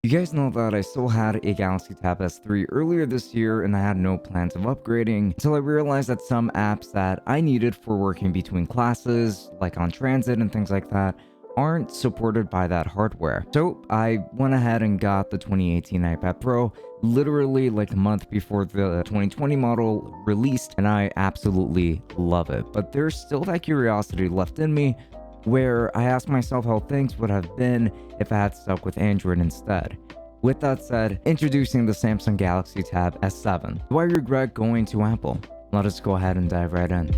You guys know that I still had a Galaxy Tab S3 earlier this year and I had no plans of upgrading until I realized that some apps that I needed for working between classes, like on transit and things like that, aren't supported by that hardware. So I went ahead and got the 2018 iPad Pro literally like a month before the 2020 model released, and I absolutely love it. But there's still that curiosity left in me where I ask myself how things would have been if I had stuck with Android instead. With that said, introducing the Samsung Galaxy Tab S7. Do I regret going to Apple? Let us go ahead and dive right in.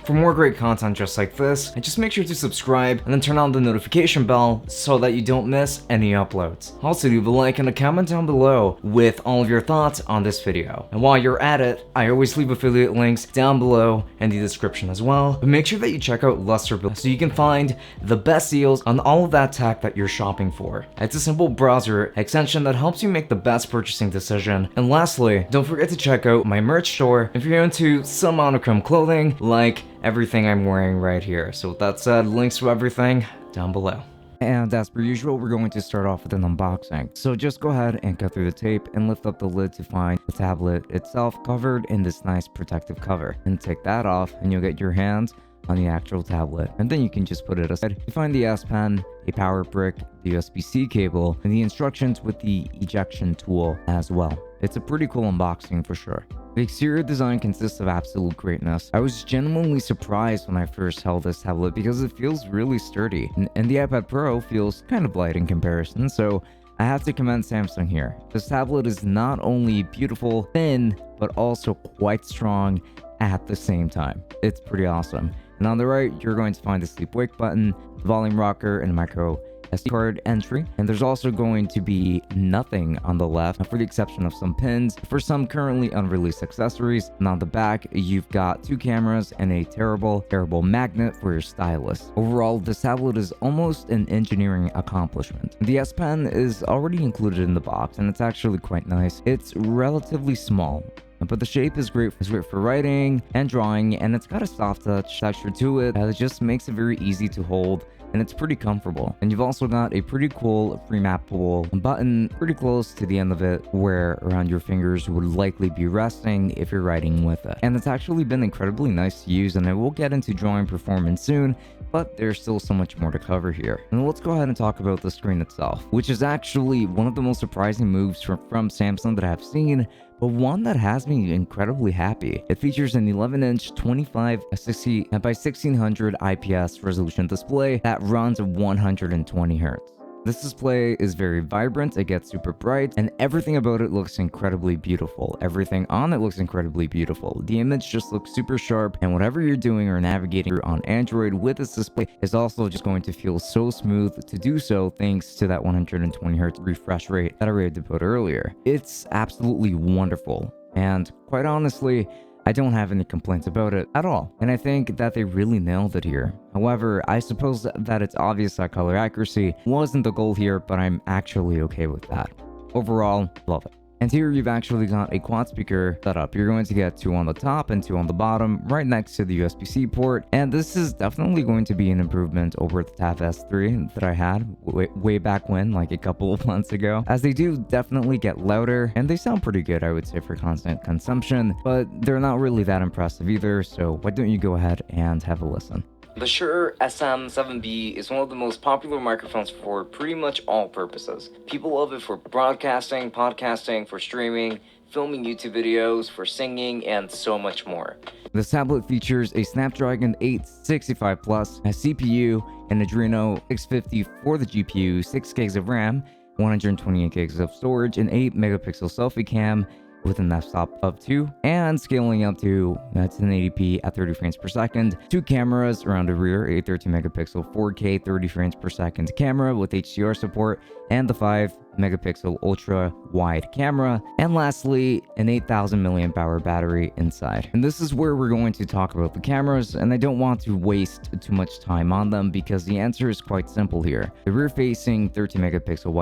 For more great content just like this, just make sure to subscribe and then turn on the notification bell so that you don't miss any uploads. Also, leave a like and a comment down below with all of your thoughts on this video. And while you're at it, I always leave affiliate links down below in the description as well. But make sure that you check out Lukrembo so you can find the best deals on all of that tech that you're shopping for. It's a simple browser extension that helps you make the best purchasing decision. And lastly, don't forget to check out my merch store if you're into some monochrome clothing like everything I'm wearing right here. So with that said, links to everything down below. And as per usual, we're going to start off with an unboxing. So just go ahead and cut through the tape and lift up the lid to find the tablet itself covered in this nice protective cover. And take that off and you'll get your hands on the actual tablet. And then you can just put it aside. You find the S Pen, a power brick, the USB-C cable, and the instructions with the ejection tool as well. It's a pretty cool unboxing for sure. The exterior design consists of absolute greatness. I was genuinely surprised when I first held this tablet because it feels really sturdy, and the iPad Pro feels kind of light in comparison, so I have to commend Samsung here. This tablet is not only beautiful, thin, but also quite strong at the same time. It's pretty awesome. And on the right, you're going to find the sleep wake button, the volume rocker, and a micro SD card entry. And there's also going to be nothing on the left, for the exception of some pins for some currently unreleased accessories. And on the back, you've got two cameras and a terrible magnet for your stylus. Overall, this tablet is almost an engineering accomplishment. The S Pen is already included in the box, and it's actually quite nice. It's relatively small, but the shape is great. It's great for writing and drawing, and it's got a soft touch texture to it that just makes it very easy to hold, and it's pretty comfortable. And you've also got a pretty cool free mappable button pretty close to the end of it where around your fingers would likely be resting if you're writing with it. And it's actually been incredibly nice to use, and I will get into drawing performance soon, but there's still so much more to cover here. And let's go ahead and talk about the screen itself, which is actually one of the most surprising moves from Samsung that I've seen, but one that has me incredibly happy. It features an 11-inch 2560 by 1600 IPS resolution display that runs at 120 Hz. This display is very vibrant, it gets super bright, and everything about it looks incredibly beautiful. Everything on it looks incredibly beautiful. The image just looks super sharp, and whatever you're doing or navigating on Android with this display is also just going to feel so smooth to do so thanks to that 120 Hz refresh rate that I raved about earlier. It's absolutely wonderful, and quite honestly, I don't have any complaints about it at all, and I think that they really nailed it here. However, I suppose that it's obvious that color accuracy wasn't the goal here, but I'm actually okay with that. Overall, love it. And here you've actually got a quad speaker setup. You're going to get two on the top and two on the bottom, right next to the USB-C port. And this is definitely going to be an improvement over the Tab S3 that I had way back when, like a couple of months ago, as they do definitely get louder and they sound pretty good, I would say, for constant consumption, but they're not really that impressive either. So why don't you go ahead and have a listen? The Shure SM7B is one of the most popular microphones for pretty much all purposes. People love it for broadcasting, podcasting, for streaming, filming YouTube videos, for singing, and so much more. This tablet features a Snapdragon 865 Plus, a CPU, an Adreno 650 for the GPU, 6 gigs of RAM, 128 gigs of storage, an 8 megapixel selfie cam, with an f-stop of 2 and scaling up to 1080p at 30 frames per second, 2 cameras around the rear, a 13 megapixel 4K 30 frames per second camera with HDR support, and the 5 megapixel ultra wide camera, and lastly, an 8000 milliamp hour battery inside. And this is where we're going to talk about the cameras, and I don't want to waste too much time on them because the answer is quite simple here. The rear facing 13 megapixel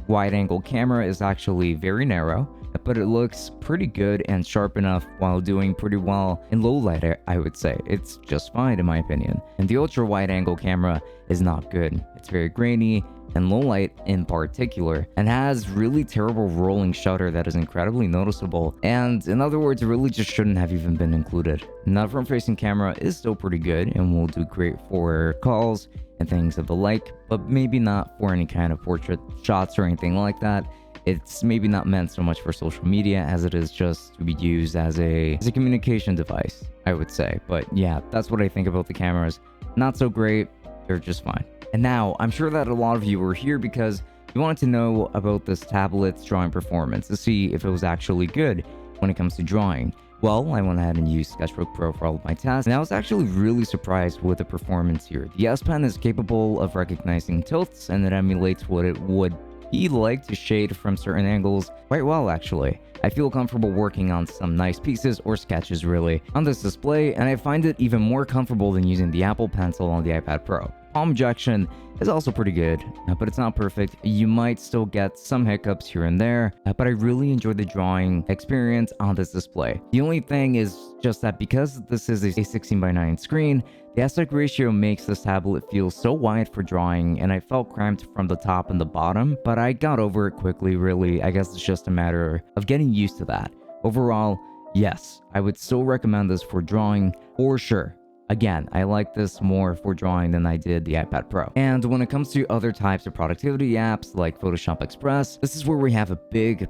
wide angle camera is actually very narrow, but it looks pretty good and sharp enough while doing pretty well in low light, I would say. It's just fine in my opinion. And the ultra wide angle camera is not good. It's very grainy and low light in particular, and has really terrible rolling shutter that is incredibly noticeable, and in other words, it really just shouldn't have even been included. Now, the front facing camera is still pretty good and will do great for calls and things of the like, but maybe not for any kind of portrait shots or anything like that. It's maybe not meant so much for social media as it is just to be used as a communication device, I would say. But yeah, that's what I think about the cameras. Not so great, they're just fine. And now, I'm sure that a lot of you were here because you wanted to know about this tablet's drawing performance to see if it was actually good when it comes to drawing. Well, I went ahead and used Sketchbook Pro for all of my tasks, and I was actually really surprised with the performance here. The S Pen is capable of recognizing tilts, and it emulates what it would be like to shade from certain angles quite well, actually. I feel comfortable working on some nice pieces or sketches really on this display, and I find it even more comfortable than using the Apple Pencil on the iPad Pro. Palm injection is also pretty good, but it's not perfect. You might still get some hiccups here and there, but I really enjoyed the drawing experience on this display. The only thing is just that because this is a 16:9 screen, the aspect ratio makes this tablet feel so wide for drawing, and I felt cramped from the top and the bottom, but I got over it quickly really. I guess it's just a matter of getting used to that. Overall, yes, I would still recommend this for drawing for sure. Again, I like this more for drawing than I did the iPad Pro. And when it comes to other types of productivity apps like Photoshop Express, this is where we have a big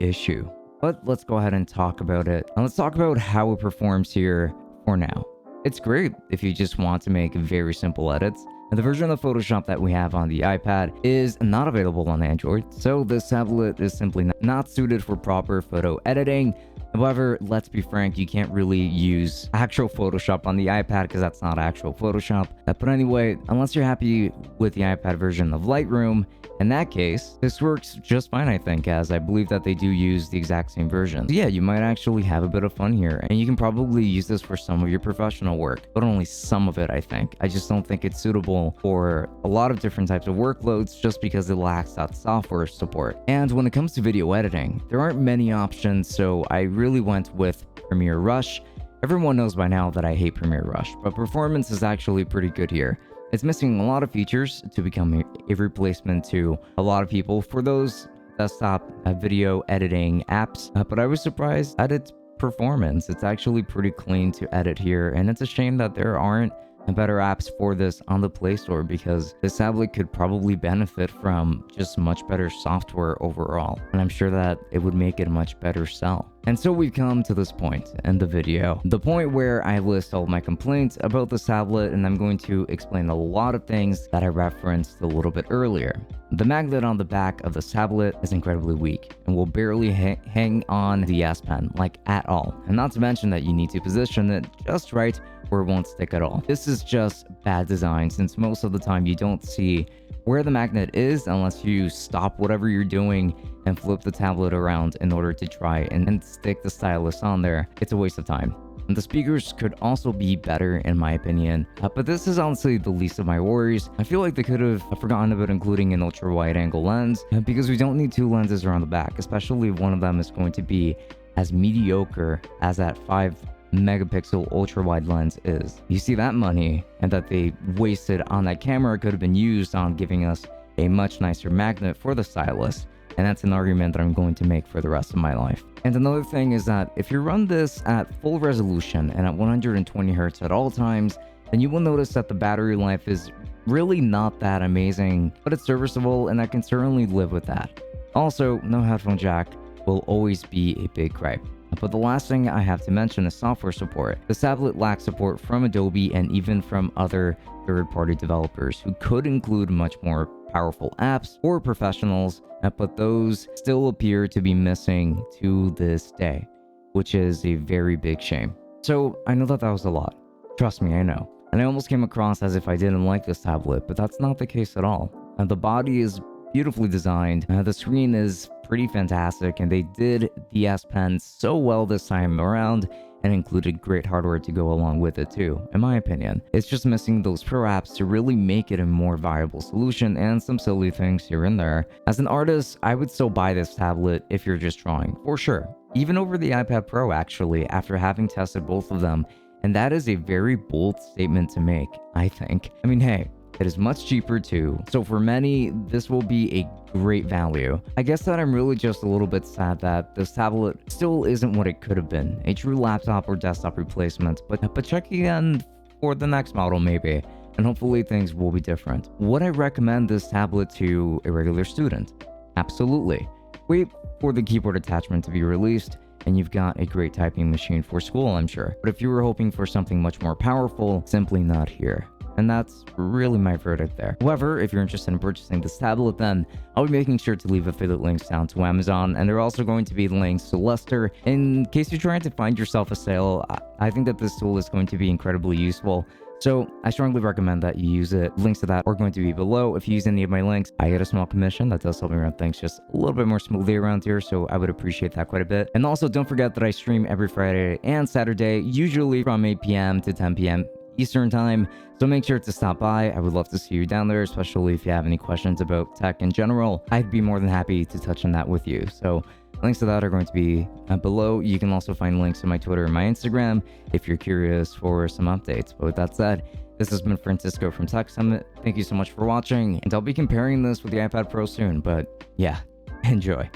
issue. But let's go ahead and talk about it. And let's talk about how it performs here for now. It's great if you just want to make very simple edits. And the version of Photoshop that we have on the iPad is not available on Android, so this tablet is simply not suited for proper photo editing. However, let's be frank, you can't really use actual Photoshop on the iPad because that's not actual Photoshop. But anyway, unless you're happy with the iPad version of Lightroom, in that case, this works just fine, I think, as I believe that they do use the exact same version. So yeah, you might actually have a bit of fun here, and you can probably use this for some of your professional work, but only some of it, I think. I just don't think it's suitable for a lot of different types of workloads just because it lacks that software support. And when it comes to video editing, there aren't many options, so I really went with Premiere Rush. Everyone knows by now that I hate Premiere Rush, but performance is actually pretty good here. It's missing a lot of features to become a replacement to a lot of people for those desktop video editing apps, but I was surprised at its performance. It's actually pretty clean to edit here, and it's a shame that there aren't better apps for this on the Play Store because this tablet could probably benefit from just much better software overall, and I'm sure that it would make it a much better sell. And so we've come to this point in the video, the point where I list all of my complaints about this tablet, and I'm going to explain a lot of things that I referenced a little bit earlier. The magnet on the back of this tablet is incredibly weak and will barely hang on the S Pen, like at all. And not to mention that you need to position it just right where it won't stick at all. This is just bad design since most of the time you don't see where the magnet is unless you stop whatever you're doing and flip the tablet around in order to try and stick the stylus on there. It's a waste of time. And the speakers could also be better in my opinion, but this is honestly the least of my worries. I feel like they could have forgotten about including an ultra wide angle lens because we don't need two lenses around the back, especially if one of them is going to be as mediocre as that 5 megapixel ultra wide lens is. You see, that money and that they wasted on that camera could have been used on giving us a much nicer magnet for the stylus. And that's an argument that I'm going to make for the rest of my life. And another thing is that if you run this at full resolution and at 120 Hz at all times, then you will notice that the battery life is really not that amazing, but it's serviceable and I can certainly live with that. Also, no headphone jack will always be a big gripe. But the last thing I have to mention is software support. This tablet lacks support from Adobe and even from other third-party developers who could include much more powerful apps for professionals, but those still appear to be missing to this day, which is a very big shame. So I know that was a lot. Trust me, I know. And I almost came across as if I didn't like this tablet, but that's not the case at all. And the body is beautifully designed. The screen is pretty fantastic, and they did the S Pen so well this time around, and included great hardware to go along with it too, in my opinion. It's just missing those pro apps to really make it a more viable solution, and some silly things here and there. As an artist, I would still buy this tablet if you're just drawing, for sure. Even over the iPad Pro actually, after having tested both of them, and that is a very bold statement to make, I think. I mean, hey, it is much cheaper too, so for many, this will be a great value. I guess that I'm really just a little bit sad that this tablet still isn't what it could have been, a true laptop or desktop replacement, but check again for the next model maybe, and hopefully things will be different. Would I recommend this tablet to a regular student? Absolutely. Wait for the keyboard attachment to be released, and you've got a great typing machine for school, I'm sure. But if you were hoping for something much more powerful, simply not here. And that's really my verdict there. However, if you're interested in purchasing this tablet, then I'll be making sure to leave affiliate links down to Amazon, and there are also going to be links to Luster in case you're trying to find yourself a sale. I think that this tool is going to be incredibly useful, so I strongly recommend that you use it. Links to that are going to be below. If you use any of my links, I get a small commission. That does help me run things just a little bit more smoothly around here, so I would appreciate that quite a bit. And also, don't forget that I stream every Friday and Saturday, usually from 8 p.m. to 10 p.m. Eastern time, so make sure to stop by. I would love to see you down there, especially if you have any questions about tech in general. I'd be more than happy to touch on that with you. So links to that are going to be below. You can also find links to my Twitter and my Instagram if you're curious for some updates. But with that said, this has been Francisco from Tech Summit. Thank you so much for watching, and I'll be comparing this with the iPad Pro soon, but yeah, enjoy.